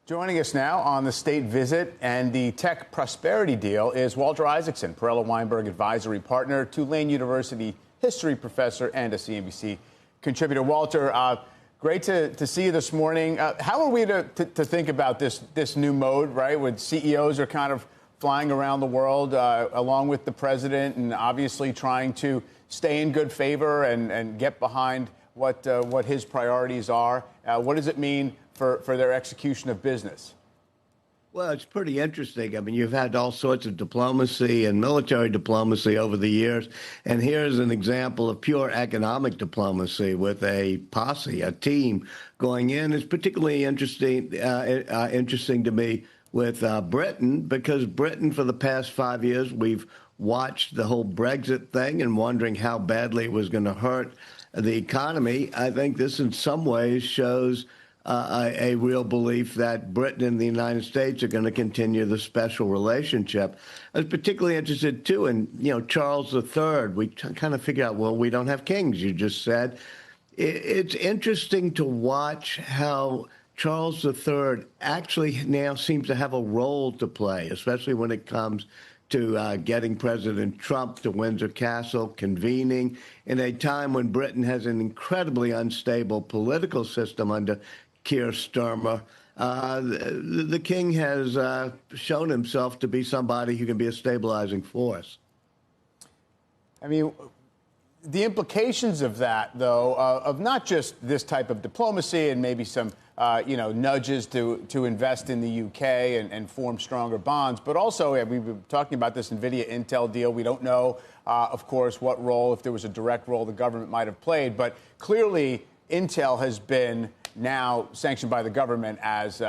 Joining us now on the state visit and the tech prosperity deal is Walter Isaacson, Perella Weinberg advisory partner, Tulane University history professor, and a CNBC contributor. Walter, great to see you this morning. How are we to think about this new mode, right, when CEOs are kind of flying around the world along with the president and obviously trying to stay in good favor and get behind what his priorities are? What does it mean for their execution of business? Well, it's pretty interesting. I mean, you've had all sorts of diplomacy and military diplomacy over the years. And here's an example of pure economic diplomacy with a posse, a team going in. It's particularly interesting to me with Britain, because Britain, for the past 5 years, we've watched the whole Brexit thing and wondering how badly it was going to hurt the economy. I think this in some ways shows a real belief that Britain and the United States are going to continue the special relationship. I was particularly interested, too, in, Charles III. We kind of figured out, well, we don't have kings, you just said. It's interesting to watch how Charles III actually now seems to have a role to play, especially when it comes to getting President Trump to Windsor Castle, convening in a time when Britain has an incredibly unstable political system under Keir Starmer. The king has shown himself to be somebody who can be a stabilizing force. I mean, the implications of that, though, of not just this type of diplomacy and maybe some, nudges to invest in the UK and form stronger bonds, but also, we've been talking about this NVIDIA Intel deal. We don't know, of course, what role, if there was a direct role, the government might have played. But clearly, Intel has been now sanctioned by the government as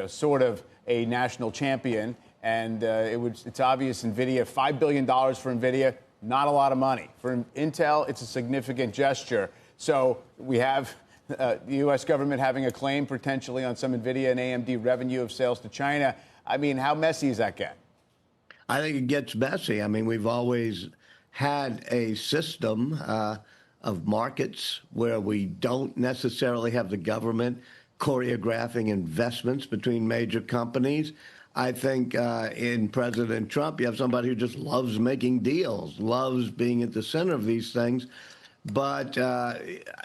sort of a national champion. And it's obvious NVIDIA, $5 billion for NVIDIA, not a lot of money. For Intel, it's a significant gesture. So we have the U.S. government having a claim potentially on some NVIDIA and AMD revenue of sales to China. I mean, how messy does that get? I think it gets messy. I mean, we've always had a system of markets where we don't necessarily have the government choreographing investments between major companies. I think in President Trump, you have somebody who just loves making deals, loves being at the center of these things. But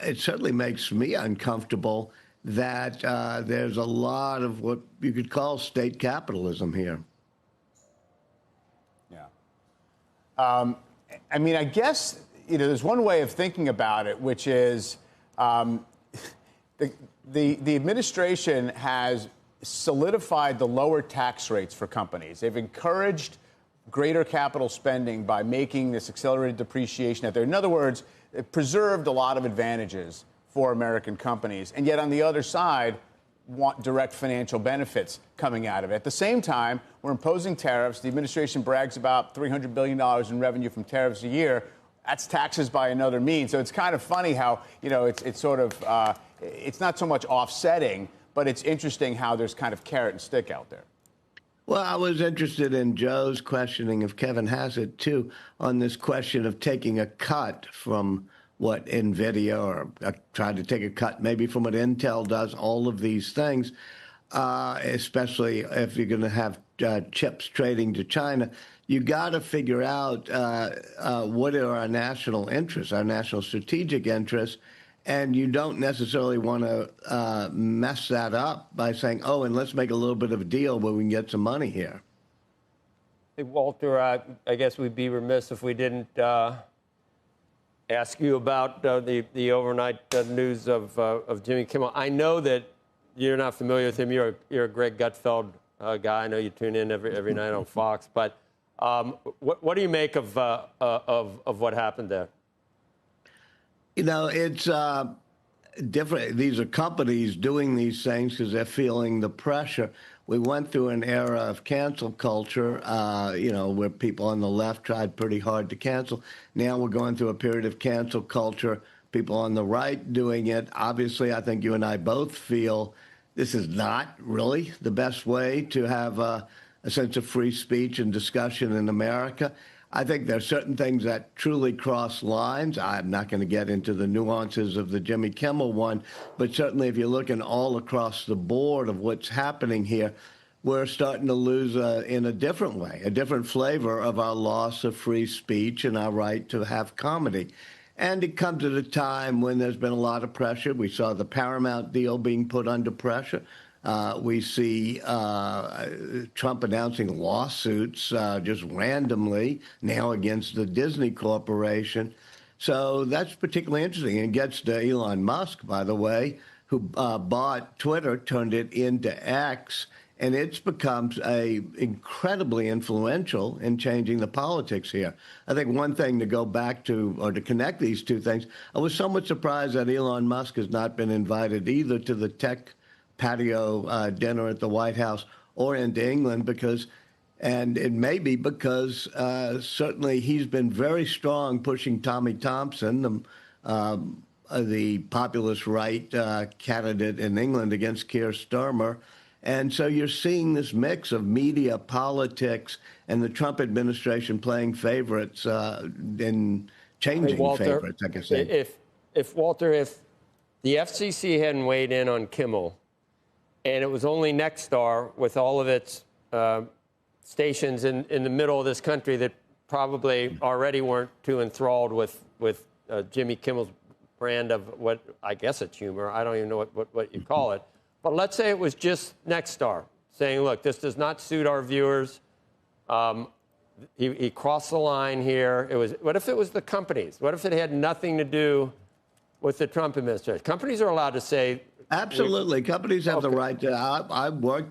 it certainly makes me uncomfortable that there's a lot of what you could call state capitalism here. Yeah. I mean, I guess, there's one way of thinking about it, which is the administration has solidified the lower tax rates for companies. They've encouraged greater capital spending by making this accelerated depreciation out there. In other words, it preserved a lot of advantages for American companies, and yet on the other side, want direct financial benefits coming out of it. At the same time, we're imposing tariffs. The administration brags about $300 billion in revenue from tariffs a year. That's taxes by another means. So it's kind of funny how, it's sort of, it's not so much offsetting, but it's interesting how there's kind of carrot and stick out there. Well, I was interested in Joe's questioning of Kevin Hassett, too, on this question of taking a cut from what NVIDIA, or trying to take a cut maybe from what Intel does, all of these things, especially if you're going to have chips trading to China. You got to figure out what are our national interests, our national strategic interests, and you don't necessarily want to mess that up by saying, oh, and let's make a little bit of a deal where we can get some money here. Hey, Walter, I guess we'd be remiss if we didn't ask you about the overnight news of Jimmy Kimmel. I know that you're not familiar with him. You're a Greg Gutfeld guy. I know you tune in every night on Fox. But what do you make of what happened there? It's different. These are companies doing these things because they're feeling the pressure. We went through an era of cancel culture, where people on the left tried pretty hard to cancel. Now we're going through a period of cancel culture, people on the right doing it. Obviously, I think you and I both feel this is not really the best way to have a sense of free speech and discussion in America. I think there are certain things that truly cross lines. I'm not going to get into the nuances of the Jimmy Kimmel one, but certainly if you're looking all across the board of what's happening here, we're starting to lose in a different way, a different flavor of our loss of free speech and our right to have comedy. And it comes at a time when there's been a lot of pressure. We saw the Paramount deal being put under pressure. We see Trump announcing lawsuits just randomly now against the Disney Corporation. So that's particularly interesting. It gets to Elon Musk, by the way, who bought Twitter, turned it into X, and it's become incredibly influential in changing the politics here. I think one thing to go back to, or to connect these two things, I was somewhat surprised that Elon Musk has not been invited either to the tech patio dinner at the White House or into England, and it may be because certainly he's been very strong pushing Tommy Thompson, the populist right candidate in England, against Keir Starmer. And so you're seeing this mix of media, politics, and the Trump administration playing favorites and changing favorites, I guess. If the FCC hadn't weighed in on Kimmel, and it was only Nexstar with all of its stations in the middle of this country that probably already weren't too enthralled with Jimmy Kimmel's brand of what, I guess it's humor. I don't even know what you call it. But let's say it was just Nexstar saying, look, this does not suit our viewers. He crossed the line here. What if it was the companies? What if it had nothing to do with the Trump administration? Companies are allowed to say. Absolutely. Companies have the right to.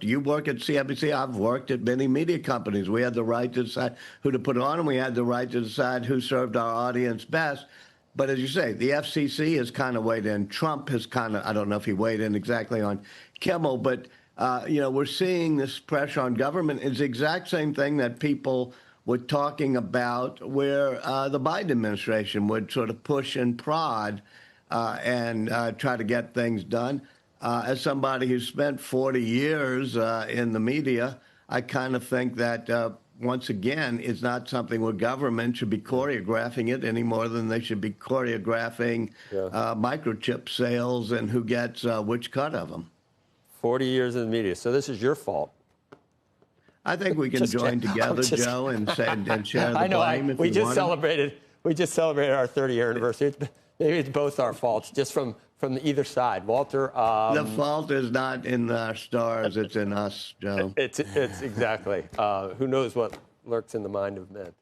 You work at CNBC. I've worked at many media companies. We had the right to decide who to put on, and we had the right to decide who served our audience best. But as you say, the FCC has kind of weighed in. Trump has kind of, I don't know if he weighed in exactly on Kimmel, but, we're seeing this pressure on government. It's the exact same thing that people were talking about where the Biden administration would sort of push and prod and try to get things done. As somebody who spent 40 years in the media, I kind of think that once again, it's not something where government should be choreographing it any more than they should be choreographing microchip sales and who gets which cut of them. 40 years in the media. So this is your fault. I think we can join together, Joe, and share the blame. We just celebrated our 30-year anniversary. Maybe it's both our faults, just from either side. Walter. The fault is not in our stars; it's in us, Joe. It's exactly. Who knows what lurks in the mind of men?